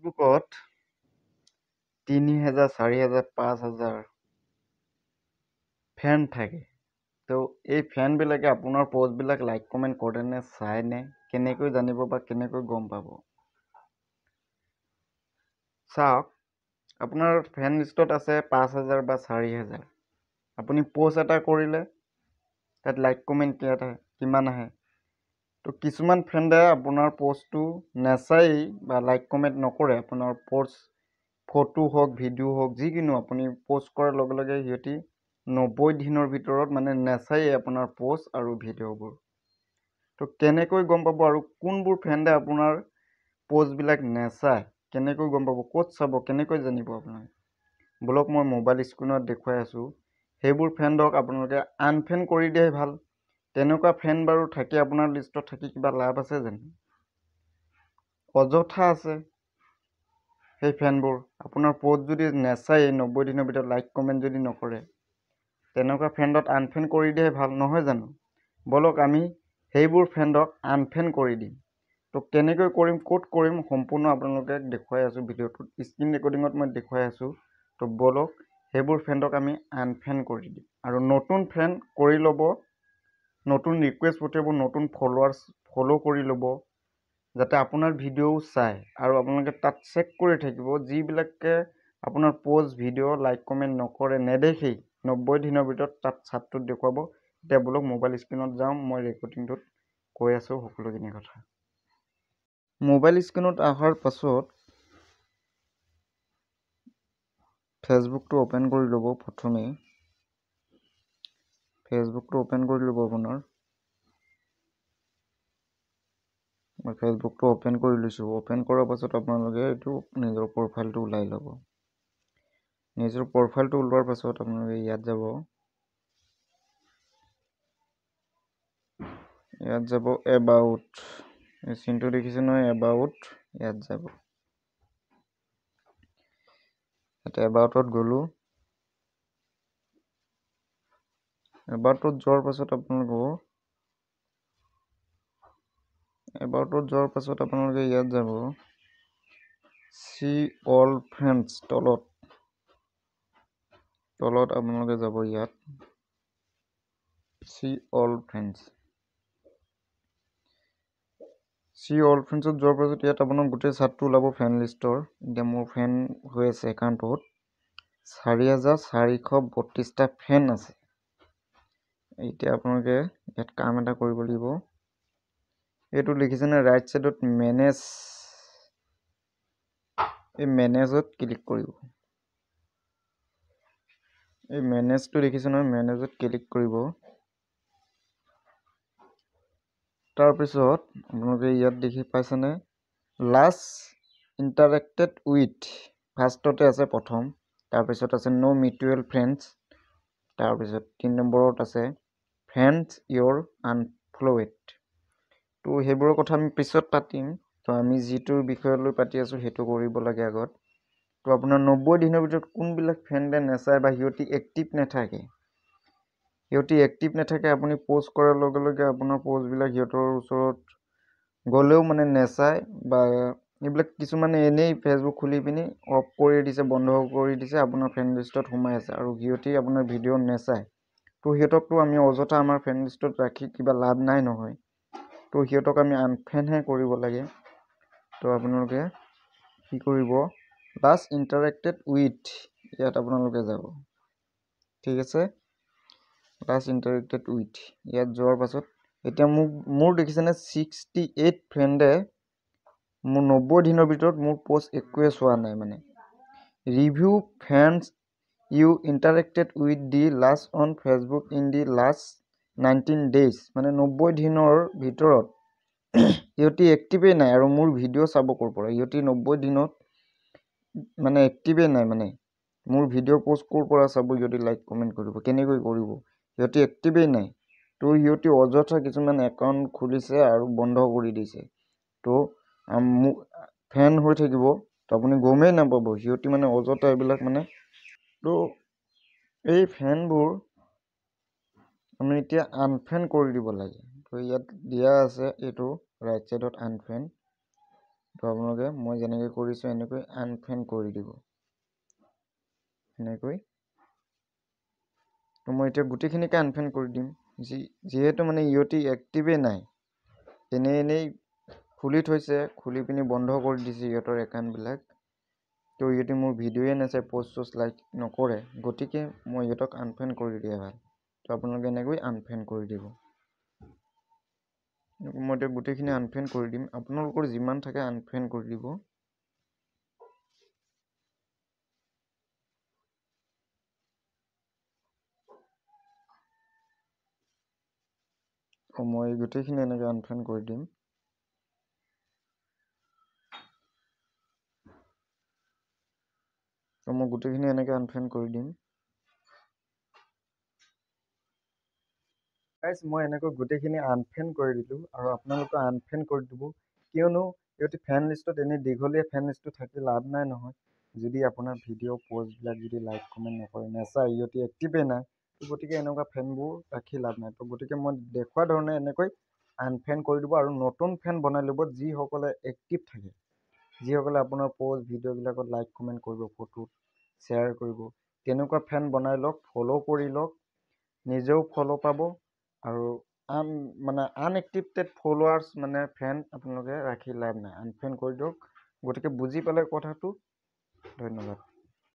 ফেচবুকত 3000 4000 5000 ফ্ৰেণ্ড থাকে। তো এই ফ্ৰেণ্ডবিলাকে আপোনাৰ পোষ্টবিলাক লাইক কমেণ্ট কৰেনে চায়নে কেনেকৈ জানিব বা কেনেকৈ গম পাব? চাওক, আপোনাৰ ফ্ৰেণ্ড লিষ্টত আছে 5000 বা 4000। আপুনি পোষ্ট এটা কৰিলে তাত লাইক কমেণ্ট কিমান আহে? তো কিছুমান ফ্ৰেণ্ডে আপোনাৰ পোষ্টটো নাচায়েই বা লাইক কমেণ্ট নকৰে। আপোনাৰ পোষ্ট ফটো হওক ভিডিঅ' হওক যিকোনো আপুনি পোষ্ট কৰাৰ লগে লগে সিহঁতি 90 দিনৰ ভিতৰত মানে নাচায়েই আপোনাৰ পোষ্ট আৰু ভিডিঅ'বোৰ। তো কেনেকৈ গম পাব আৰু কোনবোৰ ফ্ৰেণ্ডে আপোনাৰ পোষ্টবিলাক নাচায় কেনেকৈ গম পাব? ক'ত চাব? কেনেকৈ জানিব আপোনালোকে? বলক মই মোবাইল স্ক্ৰীণত দেখুৱাই আছোঁ। সেইবোৰ ফ্ৰেণ্ডক আপোনালোকে আনফ্ৰেণ্ড কৰি দিয়াই ভাল। তেনেকুৱা ফ্ৰেণ্ড বাৰু থাকি আপোনাৰ লিষ্টত থাকি কিবা লাভ আছে জানো? অযথা আছে সেই ফ্ৰেণ্ডবোৰ। আপোনাৰ পোষ্ট যদি নাচায়েই 90 দিনৰ ভিতৰত লাইক কমেণ্ট যদি নকৰে, তেনেকুৱা ফ্ৰেণ্ডত আনফ্ৰেণ্ড কৰি দিয়াই ভাল নহয় জানো? বলক আমি সেইবোৰ ফ্ৰেণ্ডক আনফ্ৰেণ্ড কৰি দিম। তো কেনেকৈ কৰিম, ক'ত কৰিম, সম্পূৰ্ণ আপোনালোকে দেখুৱাই আছোঁ ভিডিঅ'টোত। স্ক্ৰীণ ৰেকৰ্ডিঙত মই দেখুৱাই আছোঁ। তো বলক সেইবোৰ ফ্ৰেণ্ডক আমি আনফ্ৰেণ্ড কৰি দিম আৰু নতুন ফ্ৰেণ্ড কৰি ল'ব, নতুন ৰিকুৱেষ্ট পঠিয়াব, নতুন ফলোৱাৰ্ছ ফ'ল' কৰি ল'ব, যাতে আপোনাৰ ভিডিঅ'ও চায় আৰু আপোনালোকে তাত চেক কৰি থাকিব। যিবিলাকে আপোনাৰ পোষ্ট ভিডিঅ' লাইক কমেণ্ট নকৰে, নেদেখেই, 90 দিনৰ ভিতৰত তাত চাৰ্টটোত দেখুৱাব। এতিয়া বলক মোবাইল স্ক্ৰীণত যাওঁ, মই ৰেকৰ্ডিংটোত কৈ আছোঁ সকলোখিনি কথা। মোবাইল স্ক্ৰীণত অহাৰ পাছত ফেচবুকটো অ'পেন কৰি ল'ব। প্ৰথমেই ফেচবুকটো অ'পেন কৰি ল'ব আপোনাৰ। মই ফেচবুকটো অ'পেন কৰি লৈছোঁ। অ'পেন কৰাৰ পাছত আপোনালোকে এইটো নিজৰ প্ৰফাইলটো ওলাই ল'ব। নিজৰ প্ৰফাইলটো ওলোৱাৰ পাছত আপোনালোকে ইয়াত যাব। ইয়াত যাব এবাউট, এই চিনটো দেখিছে নহয়, এবাউট। ইয়াত যাব। ইয়াতে এবাউটত গ'লোঁ। এবাউটত যোৱাৰ পাছত আপোনালোকে ইয়াত যাব চি অল ফ্ৰেণ্ডছ। তলত আপোনালোকে যাব ইয়াত see all friends. See all ফ্ৰেণ্ডছত যোৱাৰ পাছত ইয়াত আপোনাৰ গোটেই চাৰ্টটো ওলাব ফ্ৰেণ্ড লিষ্টৰ। এতিয়া মোৰ ফ্ৰেণ্ড হৈ আছে একাউণ্টত 4432টা ফ্ৰেণ্ড আছে। এতিয়া আপোনালোকে ইয়াত কাম এটা কৰিব লাগিব। এইটো লিখিছেনে ৰাইট ছাইডত মেনেজ, এই মেনেজত ক্লিক কৰিব। এই মেনেজটো দেখিছে নহয়, মেনেজত ক্লিক কৰিব। তাৰপিছত আপোনালোকে ইয়াত দেখি পাইছেনে লাষ্ট ইণ্টাৰেক্টেড উইথ, ফাৰ্ষ্টতে আছে প্ৰথম, তাৰপিছত আছে ন' মিউচুৱেল ফ্ৰেণ্ডছ, তাৰপিছত 3 নম্বৰত আছে ফ্ৰেণ্ডছ ইয়ৰ আনফল'ৱেড। তো সেইবোৰৰ কথা আমি পিছত পাতিম। তো আমি যিটোৰ বিষয় লৈ পাতি আছোঁ সেইটো কৰিব লাগে আগত। তো আপোনাৰ 90 দিনৰ ভিতৰত কোনবিলাক ফ্ৰেণ্ডে নাচায় বা সিহঁতি এক্টিভ নাথাকে, আপুনি পোষ্ট কৰাৰ লগে লগে আপোনাৰ পোষ্টবিলাক সিহঁতৰ ওচৰত গ'লেও মানে নাচায়, বা এইবিলাক কিছুমানে এনেই ফেচবুক খুলি পিনি অফ কৰি দিছে, বন্ধ কৰি দিছে, আপোনাৰ ফ্ৰেণ্ড লিষ্টত সোমাই আছে আৰু সিহঁতি আপোনাৰ ভিডিঅ' নাচায়। তো সিহঁতকতো আমি অযথা আমাৰ ফ্ৰেণ্ড লিষ্টত ৰাখি কিবা লাভ নাই নহয়। তো সিহঁতক আমি আনফ্ৰেণ্ডহে কৰিব লাগে। তো আপোনালোকে কি কৰিব, লাষ্ট ইণ্টাৰেক্টেড উইথ, ইয়াত আপোনালোকে যাব। ঠিক আছে, লাষ্ট ইণ্টাৰেক্টেড উইথ, ইয়াত যোৱাৰ পাছত এতিয়া মোৰ দেখিছেনে 68 ফ্ৰেণ্ডে মোৰ 90 দিনৰ ভিতৰত মোৰ পোষ্ট একোৱে চোৱা নাই। মানে review friends you interacted with the last on Facebook in the last 19 days, মানে 90 দিনৰ ভিতৰত সিহঁতি এক্টিভেই নাই আৰু মোৰ ভিডিঅ' চাব ক'ৰ পৰা? সিহঁতি 90 দিনত মানে এক্টিভেই নাই। মানে মোৰ ভিডিঅ' পোষ্ট ক'ৰ পৰা চাব? সিহঁতি লাইক কমেণ্ট কৰিব কেনেকৈ কৰিব? সিহঁতি এক্টিভেই নাই। তো সিহঁতি অযথা কিছুমান একাউণ্ট খুলিছে আৰু বন্ধ কৰি দিছে। তো ফ্ৰেণ্ড হৈ থাকিব, তো আপুনি গমেই নাপাব সিহঁতি মানে অযথা এইবিলাক মানে। তো এই ফ্ৰেণ্ডবোৰ আমি এতিয়া আনফ্ৰেণ্ড কৰি দিব লাগে। তো ইয়াত দিয়া আছে এইটো ৰাইট ছাইডত আনফ্ৰেণ্ড। তো আপোনালোকে মই যেনেকৈ কৰিছোঁ এনেকৈ আনফ্ৰেণ্ড কৰি দিব এনেকৈ। তো মই এতিয়া গোটেইখিনিকে আনফ্ৰেণ্ড কৰি দিম। যিহেতু মানে ইহঁতি এক্টিভেই নাই, এনেই খুলি থৈছে, খুলি পিনি বন্ধ কৰি দিছে ইহঁতৰ একাউণ্টবিলাক। তো ইহঁতে মোৰ ভিডিঅ'য়ে নাচায়, প'ষ্ট চষ্ট লাইক নকৰে, গতিকে মই ইহঁতক আনফ্ৰেণ্ড কৰি দিয়া ভাল। তো আপোনালোকে এনেকৈ আনফ্ৰেণ্ড কৰি দিব। মই এতিয়া গোটেইখিনি আনফ্ৰেণ্ড কৰি দিম, আপোনালোকৰ যিমান থাকে আনফ্ৰেণ্ড কৰি দিব। মই গোটেইখিনি এনেকৈ আনফ্ৰেণ্ড কৰি দিম। মই গোটেইখিনি এনেকৈ আনফ্ৰেণ্ড কৰি দিম। গাইজ মই এনেকৈ গোটেইখিনি আনফ্ৰেণ্ড কৰি দিলোঁ, আৰু আপোনালোকে আনফ্ৰেণ্ড কৰি দিব, কিয়নো ইহঁতি ফ্ৰেণ্ড লিষ্টত এনেই দীঘলীয়া ফ্ৰেণ্ড লিষ্টটো থাকি লাভ নাই নহয়। যদি আপোনাৰ ভিডিঅ' প'ষ্টবিলাক যদি লাইক কমেণ্ট নকৰে, নেচায়, ইহঁতি এক্টিভেই নাই, গতিকে এনেকুৱা ফ্ৰেণ্ডবোৰ ৰাখি লাভ নাই। তো গতিকে মই দেখুওৱা ধৰণে এনেকৈ আনফ্ৰেণ্ড কৰি দিব, আৰু নতুন ফ্ৰেণ্ড বনাই ল'ব যিসকলে এক্টিভ থাকে, যিসকলে আপোনাৰ প'ষ্ট ভিডিঅ'বিলাকত লাইক কমেণ্ট কৰিব, ফটোত শ্বেয়াৰ কৰিব, তেনেকুৱা ফ্ৰেণ্ড বনাই লওক, ফ'ল' কৰি লওক, নিজেও ফ'ল' পাব, আৰু আনএক্টিভেটেড ফলোৱাৰ্ছ মানে ফ্ৰেণ্ড আপোনালোকে ৰাখি লাভ নাই, আনফ্ৰেণ্ড কৰি দিয়ক। গতিকে বুজি পালে কথাটো, ধন্যবাদ।